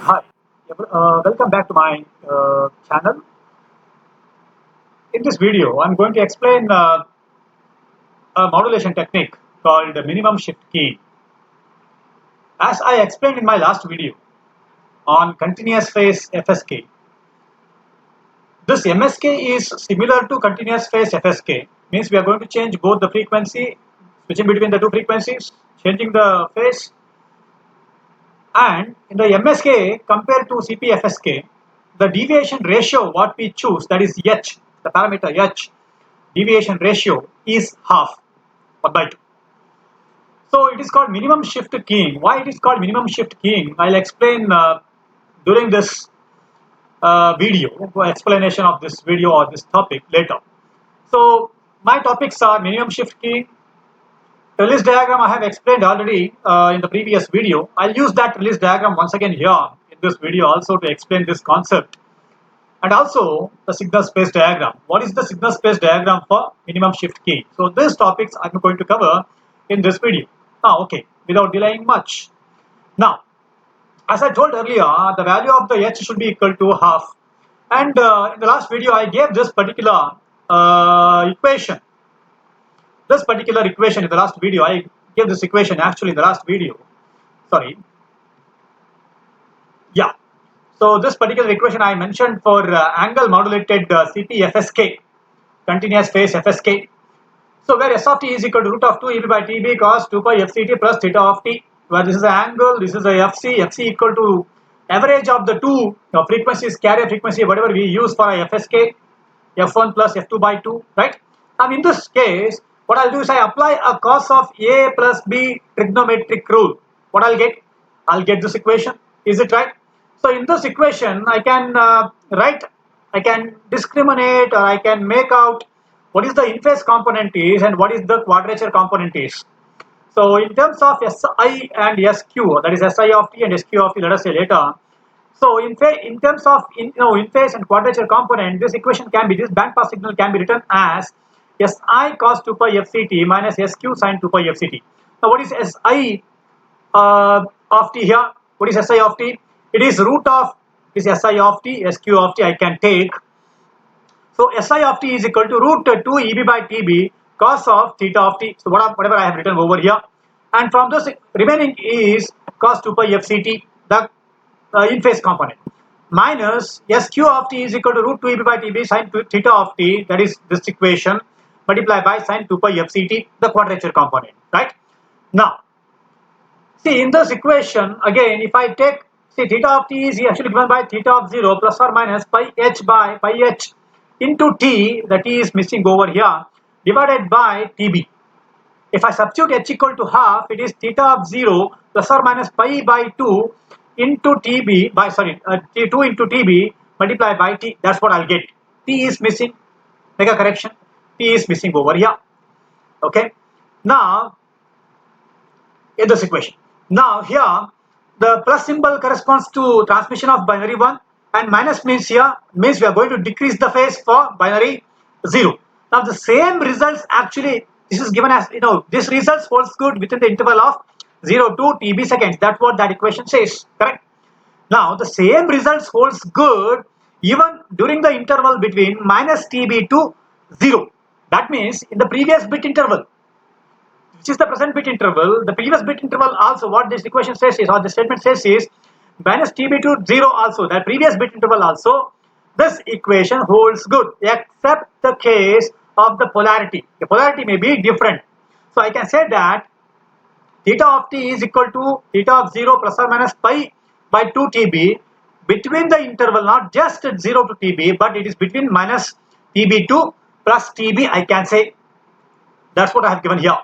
Hi, welcome back to my channel. In this video, I'm going to explain a modulation technique called minimum shift key. As I explained in my last video on continuous phase FSK, this MSK is similar to continuous phase FSK, means we are going to change both the frequency, switching between the two frequencies, changing the phase, and in the MSK compared to CPFSK, the deviation ratio what we choose, that is H, the parameter H, deviation ratio is half, 1 by 2. So it is called minimum shift keying. Why it is called minimum shift keying, I'll explain during this video, explanation of this video or this topic later. So my topics are minimum shift keying. Release diagram I have explained already in the previous video. I'll use that release diagram once again here in this video also to explain this concept. And also the signal space diagram. What is the signal space diagram for minimum shift key? So these topics I'm going to cover in this video. Okay, without delaying much. Now, as I told earlier, the value of the H should be equal to half. And in the last video, I gave this particular equation. This particular equation in the last video, I gave this equation actually in the last video. Sorry. Yeah. So this particular equation I mentioned for angle modulated CPFSK, continuous phase FSK. So where S of t is equal to root of 2 EB by TB cos 2 pi FCT plus theta of t, where this is the angle, this is the FC equal to average of the two frequencies, carrier frequency, whatever we use for a FSK, F1 plus F2 by 2, right? And in this case, what I'll do is I apply a cos of A plus B trigonometric rule. What I'll get? I'll get this equation. Is it right? So in this equation, I can write, I can discriminate, or I can make out what is the in-phase component is and what is the quadrature component is. So in terms of Si and Sq, that is Si of t and Sq of t, let us say later. So in terms of in phase and quadrature component, this equation can be, this bandpass signal can be written as Si cos 2 pi fct minus Sq sin 2 pi fct. Now what is Si of t here? What is Si of t? It is root of this Si of t, Sq of t I can take. So Si of t is equal to root 2 Eb by Tb cos of theta of t. So whatever I have written over here, and from this remaining is cos 2 pi fct, the in phase component, minus Sq of t is equal to root 2 Eb by Tb sin theta of t, that is this equation, multiplied by sin 2 pi fct, the quadrature component, right? Now, see in this equation again, if I take, see theta of t is actually given by theta of 0 plus or minus pi h by pi h into t, the t is missing over here, divided by tb. If I substitute h equal to half, it is theta of 0 plus or minus pi by 2 into tb by, sorry, 2 into tb multiplied by t. That's what I'll get. T is missing. Make a correction. T is missing over here. Okay. Now, in this equation. Now here, the plus symbol corresponds to transmission of binary 1, and minus means here means we are going to decrease the phase for binary 0. Now the same results actually, this is given as, this results holds good within the interval of 0 to TB seconds. That's what that equation says, correct? Now the same results holds good even during the interval between minus TB to 0. That means in the previous bit interval, which is the present bit interval, the previous bit interval also, what this equation says is, or the statement says is, minus TB to 0 also, that previous bit interval also, this equation holds good, except the case of the polarity. The polarity may be different. So I can say that theta of t is equal to theta of 0 plus or minus pi by 2 TB between the interval, not just 0 to TB, but it is between minus TB to plus TB, I can say. That's what I have given here.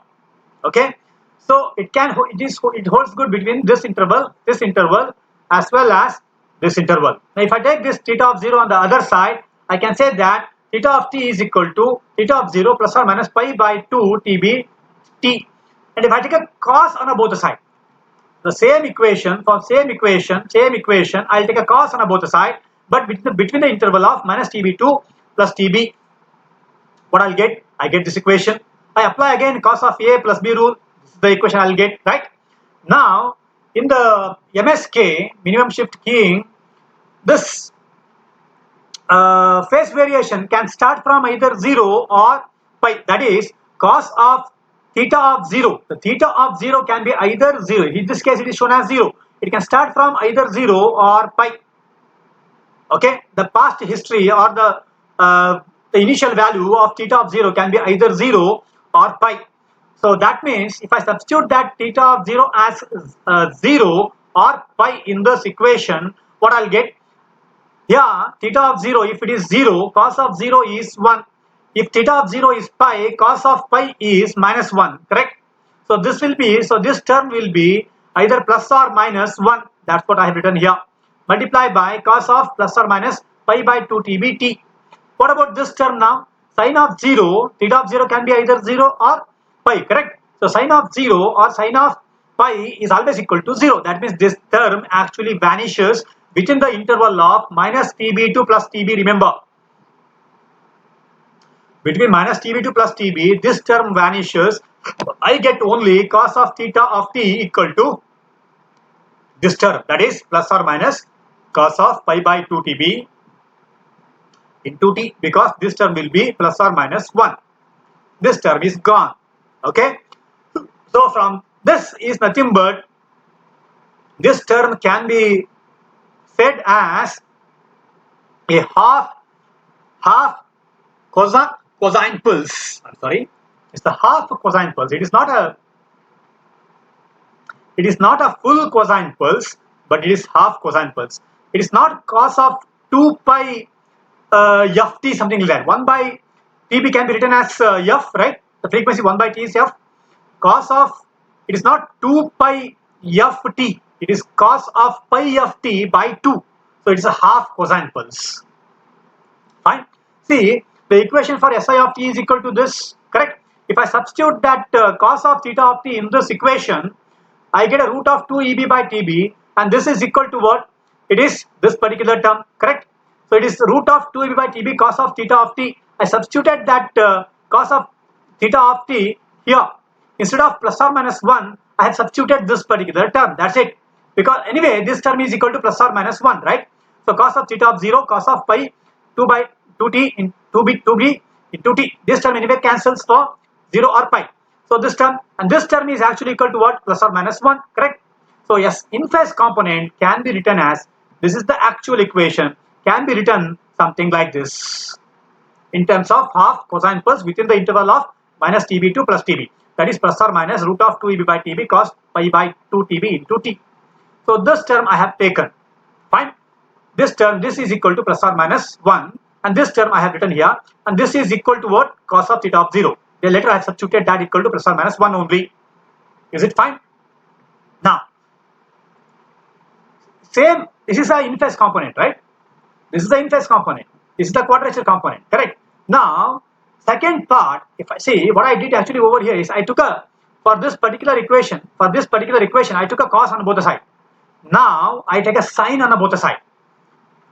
Okay, so it holds good between this interval as well as this interval. Now if I take this theta of 0 on the other side, I can say that theta of t is equal to theta of 0 plus or minus pi by 2 tb t. And if I take a cos on both the side, the same equation, I'll take a cos on both the side, but between the interval of minus tb2 plus tb, what I'll get? I get this equation. I apply again cos of A plus B rule. This is the equation I'll get, right? Now, in the MSK, minimum shift keying, this phase variation can start from either 0 or pi. That is cos of theta of 0. The theta of 0 can be either 0. In this case, it is shown as 0. It can start from either 0 or pi. Okay, the past history or the initial value of theta of 0 can be either 0 or pi. So that means if I substitute that theta of 0 as 0 or pi in this equation, what I'll get? Yeah, theta of 0, if it is 0, cos of 0 is 1. If theta of 0 is pi, cos of pi is minus 1, correct? So this will be, so this term will be either plus or minus 1. That's what I have written here. Multiply by cos of plus or minus pi by 2 tbt. What about this term now? Sine of 0, theta of 0 can be either 0 or pi, correct? So sine of 0 or sine of pi is always equal to 0. That means this term actually vanishes within the interval of minus tb2 plus tb. Remember, between minus tb2 plus tb, this term vanishes. I get only cos of theta of t equal to this term, that is plus or minus cos of pi by 2 tb into t, because this term will be plus or minus 1. This term is gone. Okay, so from this is nothing but this term can be said as a half cosine pulse. I'm sorry, it's the half cosine pulse. It is not a full cosine pulse, but it is half cosine pulse. It is not cos of 2 pi f t, something like that. 1 by tb can be written as f, right? The frequency 1 by t is f. Cos of, it is not 2 pi f t, it is cos of pi f t by 2. So it is a half cosine pulse. Fine. See, the equation for SI of t is equal to this, correct? If I substitute that cos of theta of t in this equation, I get a root of 2 EB by TB, and this is equal to what? It is this particular term, correct? So it is root of 2 EB by TB cos of theta of t. I substituted that cos of theta of t here. Instead of plus or minus 1, I have substituted this particular term. That's it. Because anyway, this term is equal to plus or minus 1, right? So cos of theta of 0, cos of pi 2 by 2t in 2b into t. This term anyway cancels for 0 or pi. So this term and this term is actually equal to what? Plus or minus 1, correct? So yes, in phase component can be written as, this is the actual equation, can be written something like this in terms of half cosine pulse within the interval of minus tb2 plus tb, that is plus or minus root of 2 eb by tb cos pi by 2 tb into t. So this term I have taken, fine. This term, this is equal to plus or minus 1, and this term I have written here, and this is equal to what? Cos of theta of 0. Then later I have substituted that equal to plus or minus 1 only. Is it fine? Now, same, this is the in-phase component, right? This is the in-phase component. This is the quadrature component, correct? Now, second part, if I see, what I did actually over here is I took a, for this particular equation, I took a cos on both the sides. Now, I take a sine on both the sides.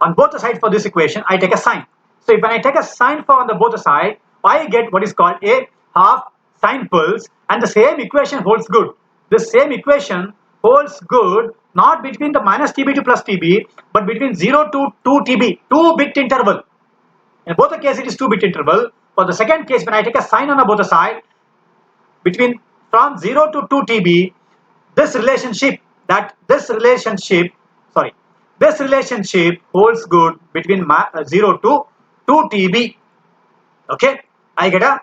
On both the sides for this equation, I take a sine. So when I take a sine for on the both the side, I get what is called a half sine pulse, and the same equation holds good. The same equation holds good not between the minus TB2 plus TB, but between 0 to 2 TB, 2-bit interval. In both the cases, it is 2-bit interval. For the second case, when I take a sine on both the side, between from 0 to 2 TB, this relationship holds good between 0 to 2 TB. Okay, I get a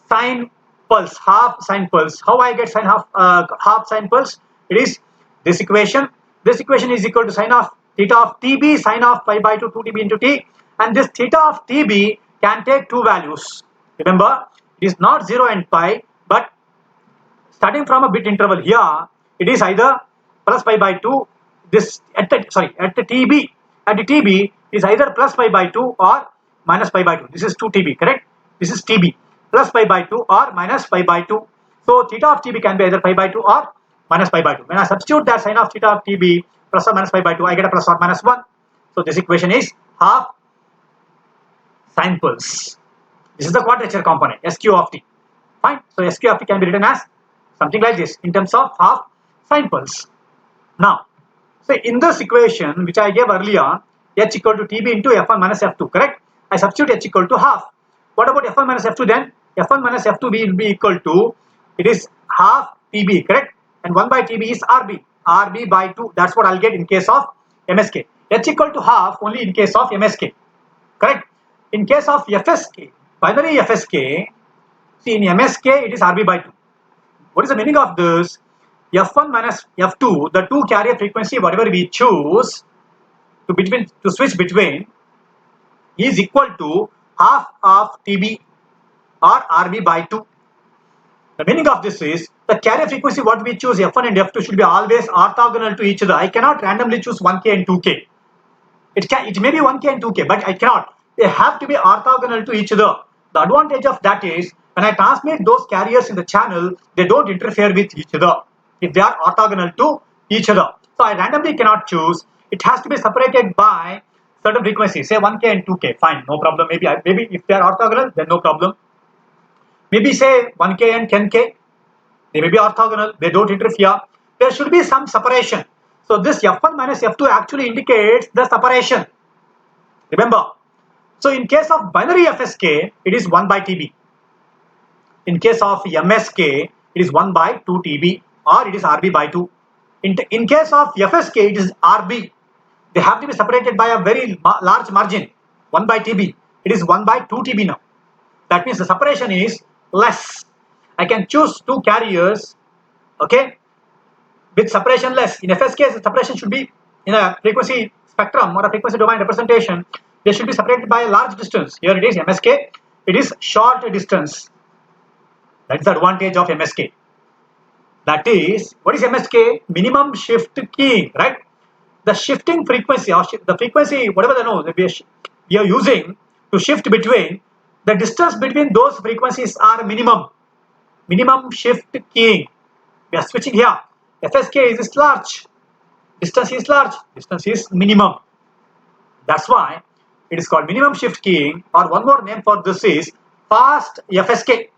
sine pulse, half sine pulse. How I get half sine pulse? It is this equation. This equation is equal to sine of theta of TB, sine of pi by 2 TB into t. And this theta of TB can take two values. Remember, it is not 0 and pi, but starting from a bit interval here, it is either plus pi by 2. This at the TB, is either plus pi by 2 or minus pi by 2. This is 2 TB, correct? This is TB, plus pi by 2 or minus pi by 2. So theta of TB can be either pi by 2 or minus pi by 2. When I substitute that sine of theta of TB plus or minus pi by 2, I get a plus or minus 1. So this equation is half sine pulse. This is the quadrature component, SQ of t. Fine. So SQ of t can be written as something like this in terms of half sine pulse. Now, so in this equation which I gave earlier, h equal to TB into F1 minus F2, correct? I substitute h equal to half. What about F1 minus F2 then? F1 minus F2 will be equal to, it is half TB, correct? And 1 by TB is RB. RB by 2, that's what I'll get in case of MSK. H equal to half only in case of MSK, correct? In case of FSK, binary FSK, see in MSK it is RB by 2. What is the meaning of this? F1 minus F2, the two carrier frequency, whatever we choose to switch between, is equal to half of TB or RB by 2. The meaning of this is the carrier frequency what we choose F1 and F2 should be always orthogonal to each other. I cannot randomly choose 1K and 2K. It may be 1K and 2K, but I cannot. They have to be orthogonal to each other. The advantage of that is when I transmit those carriers in the channel, they don't interfere with each other if they are orthogonal to each other. So I randomly cannot choose. It has to be separated by certain frequencies, say 1K and 2K. Fine, no problem. Maybe if they are orthogonal, then no problem. Maybe say 1K and 10K. They may be orthogonal. They don't interfere. There should be some separation. So this F1 minus F2 actually indicates the separation. Remember. So in case of binary FSK, it is 1 by TB. In case of MSK, it is 1 by 2 TB or it is RB by 2. In case of FSK, it is RB. They have to be separated by a very large margin, 1 by TB. It is 1 by 2 TB now. That means the separation is less. I can choose two carriers, okay, with separation less. In FSK, the separation should be in a frequency spectrum or a frequency domain representation. They should be separated by a large distance. Here it is MSK. It is short distance. That is the advantage of MSK. That is, what is MSK? Minimum shift keying, right? The shifting frequency or the frequency, whatever the node we are using to shift between, the distance between those frequencies are minimum. Minimum shift keying. We are switching here. FSK is large. Distance is large. Distance is minimum. That's why it is called minimum shift keying, or one more name for this is fast FSK.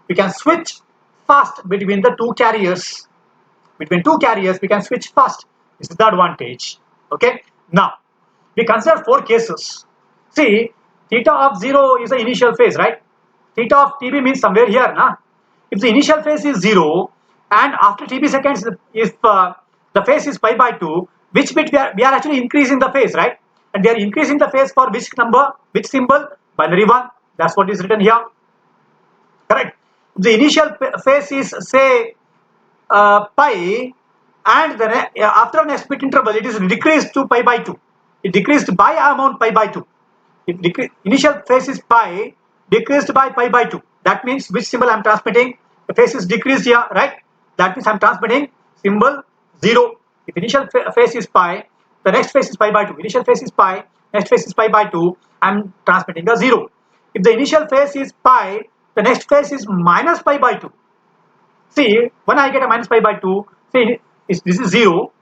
We can switch fast between the two carriers. Between two carriers, we can switch fast. This is the advantage. Okay. Now, we consider 4 cases. See, theta of 0 is the initial phase, right? Theta of TB means somewhere here, na? If the initial phase is 0 and after TB seconds, if the phase is pi by 2, which bit we are actually increasing the phase, right? And we are increasing the phase for which number, which symbol? Binary 1. That's what is written here. Correct. The initial phase is say pi, and after next bit interval it is decreased to pi by 2. It decreased by amount pi by 2. Initial phase is pi, decreased by pi by 2. That means which symbol I am transmitting? The phase is decreased here, right? That means I am transmitting symbol 0. If initial phase is pi, the next phase is pi by 2. Initial phase is pi, next phase is pi by 2. I am transmitting a 0. If the initial phase is pi, the next phase is minus pi by 2. See, when I get a minus pi by 2, see, this is 0.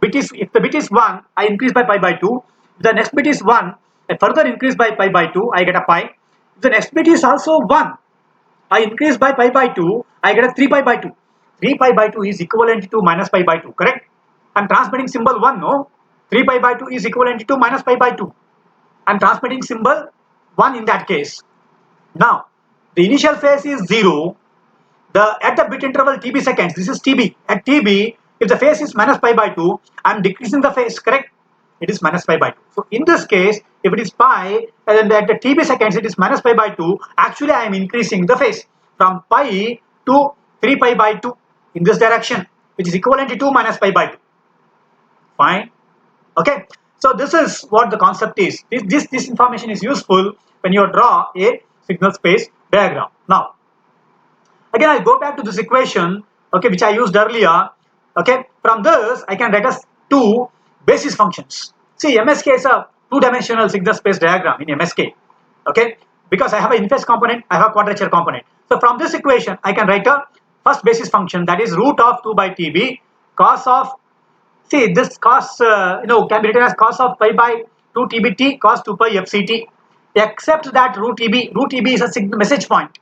If the bit is 1, I increase by pi by 2. If the next bit is 1, I further increase by pi by 2, I get a pi. If the next bit is also 1, I increase by pi by 2, I get a 3 pi by 2. 3 pi by 2 is equivalent to minus pi by 2, correct? I am transmitting symbol 1, no? 3 pi by 2 is equivalent to minus pi by 2. I am transmitting symbol 1 in that case. Now, the initial phase is 0. At the bit interval TB seconds, this is TB. At TB, if the phase is minus pi by 2, I am decreasing the phase, correct? It is minus pi by 2. So in this case, if it is pi, and then at the TB seconds it is minus pi by 2, actually I am increasing the phase from pi to 3 pi by 2 in this direction, which is equivalent to minus pi by 2. Fine. Okay. So this is what the concept is. This information is useful when you draw a signal space diagram. Now, again I'll go back to this equation, okay, which I used earlier. Okay, from this I can write as 2 basis functions. See, MSK is a 2-dimensional signal space diagram in MSK. Okay, because I have an in-phase component, I have a quadrature component. So from this equation I can write a first basis function, that is root of 2 by TB cos of, see, this cos can be written as cos of pi by 2 TBT cos 2 pi FCT, except that root TB is a message point.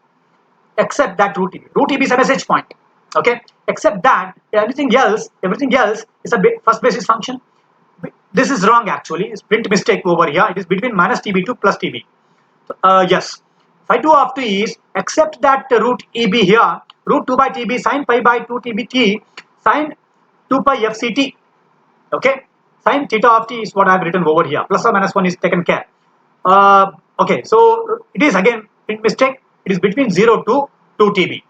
Except that root TB is a message point. Okay, except that everything else is a first basis function. This is wrong actually. It's print mistake over here. It is between minus TB2 plus TB. Yes, phi 2 of t is except that root EB here, root 2 by TB sine pi by 2 TBT sine 2 pi FCT. Okay, sine theta of t is what I have written over here. Plus or minus 1 is taken care. Okay, so it is again print mistake. It is between 0 to 2 TB.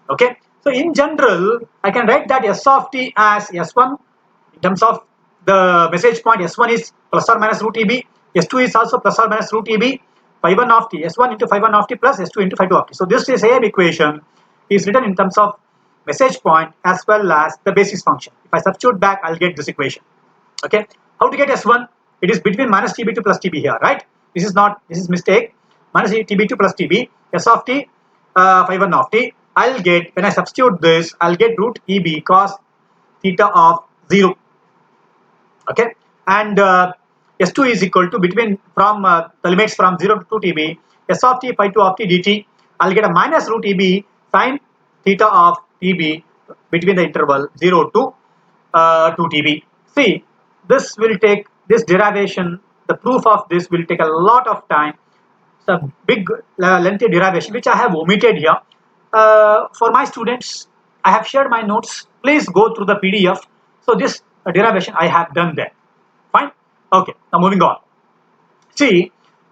Okay, so in general, I can write that S of t as S1 in terms of the message point. S1 is plus or minus root TB. S2 is also plus or minus root TB. Phi 1 of t, S1 into phi 1 of t plus S2 into phi 2 of t. So this is same equation is written in terms of message point as well as the basis function. If I substitute back, I'll get this equation. Okay, how to get S1? It is between minus TB2 plus TB here, right? This is mistake. Minus TB2 plus TB, S of t, phi 1 of t. I'll get, when I substitute this, I'll get root EB cos theta of 0. Okay, and S2 is equal to between from the limits from 0 to 2 TB, S of t phi 2 of t dt. I'll get a minus root EB sine theta of TB between the interval 0 to 2 TB. See, this derivation, the proof of this will take a lot of time. It's a big lengthy derivation which I have omitted here. For my students, I have shared my notes. Please go through the PDF. So this derivation I have done there. Fine. Okay. Now moving on. See,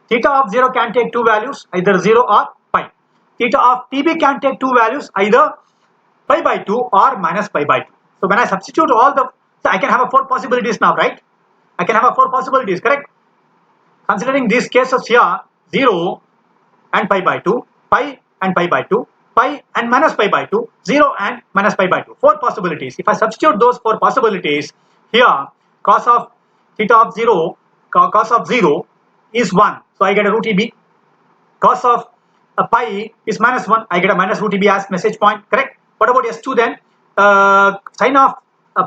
theta of 0 can take two values, either 0 or pi. Theta of TB can take two values, either pi by 2 or minus pi by 2. So when I substitute all the, so I can have a four possibilities now, right? I can have a four possibilities, correct? Considering these cases here, 0 and pi by 2, pi and pi by 2, pi and minus pi by 2, 0 and minus pi by 2. Four possibilities. If I substitute those four possibilities here, cos of theta of 0, cos of 0 is 1. So I get a root EB. Cos of pi is minus 1. I get a minus root EB as message point, correct? What about S2 then? Sine of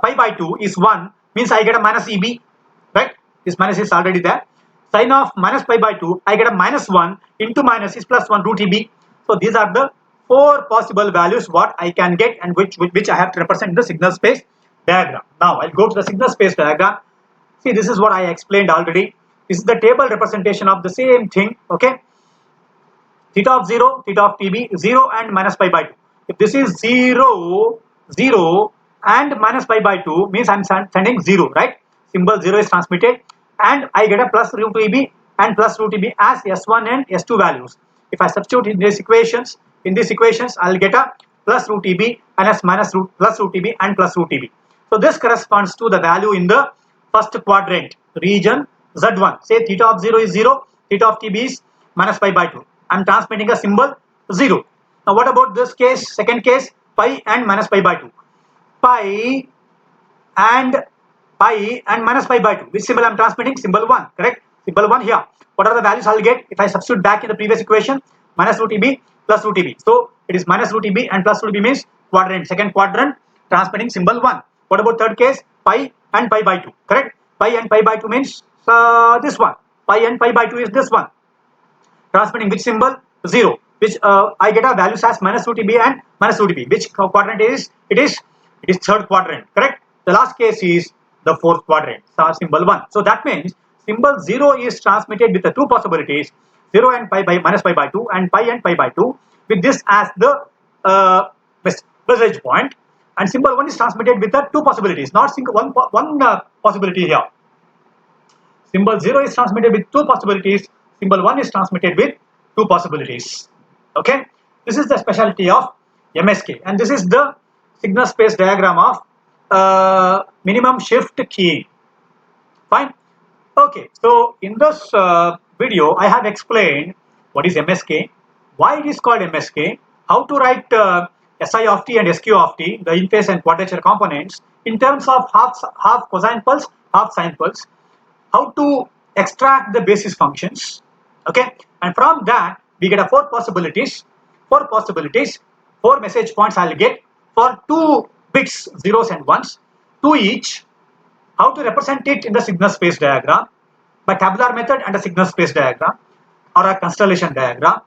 pi by 2 is 1, means I get a minus EB, right? This minus is already there. Sine of minus pi by 2, I get a minus 1 into minus is plus 1 root EB. So these are the four possible values what I can get and which I have to represent in the signal space diagram. Now I'll go to the signal space diagram. See, this is what I explained already. This is the table representation of the same thing. Okay, theta of 0, theta of TB, 0 and minus pi by 2. If this is 0, 0 and minus pi by 2 means I'm sending 0, right? Symbol 0 is transmitted and I get a plus root EB and plus root EB as S1 and S2 values. If I substitute in these equations, I'll get a plus root EB and as minus root plus root EB and plus root EB. So this corresponds to the value in the first quadrant, region Z1. Say theta of 0 is 0, theta of TB is minus pi by 2. I'm transmitting a symbol 0. Now what about this case, second case, pi and minus pi by 2. Pi and minus pi by 2. Which symbol I'm transmitting? Symbol 1, correct? Symbol 1 here. What are the values I'll get if I substitute back in the previous equation? Minus root EB plus root EB. So it is minus root EB and plus root EB means quadrant, second quadrant, transmitting symbol 1. What about third case? Pi and pi by 2, correct? Pi and pi by 2 means this one. Pi and pi by 2 is this one. Transmitting which symbol? 0. Which I get a values as minus root EB and minus root EB. Which quadrant is? It is third quadrant, correct? The last case is the fourth quadrant, so symbol 1. So that means symbol 0 is transmitted with the two possibilities, 0 and pi by minus pi by 2 and pi and pi by 2 with this as the message point, and symbol 1 is transmitted with the two possibilities, not single one possibility here. Symbol 0 is transmitted with two possibilities, symbol 1 is transmitted with two possibilities. Okay, this is the specialty of MSK, and this is the signal space diagram of minimum shift keying. Fine. Okay, so in this video I have explained what is MSK, why it is called MSK, how to write SI of t and SQ of t, the in phase and quadrature components in terms of half cosine pulse, half sine pulse, how to extract the basis functions. Okay, and from that we get a four possibilities, four message points I'll get for two bits, zeros and ones, two each. How to represent it in the signal space diagram by tabular method and a signal space diagram or a constellation diagram.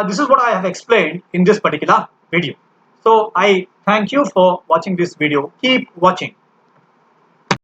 This is what I have explained in this particular video. So I Thank you for watching this video. Keep watching.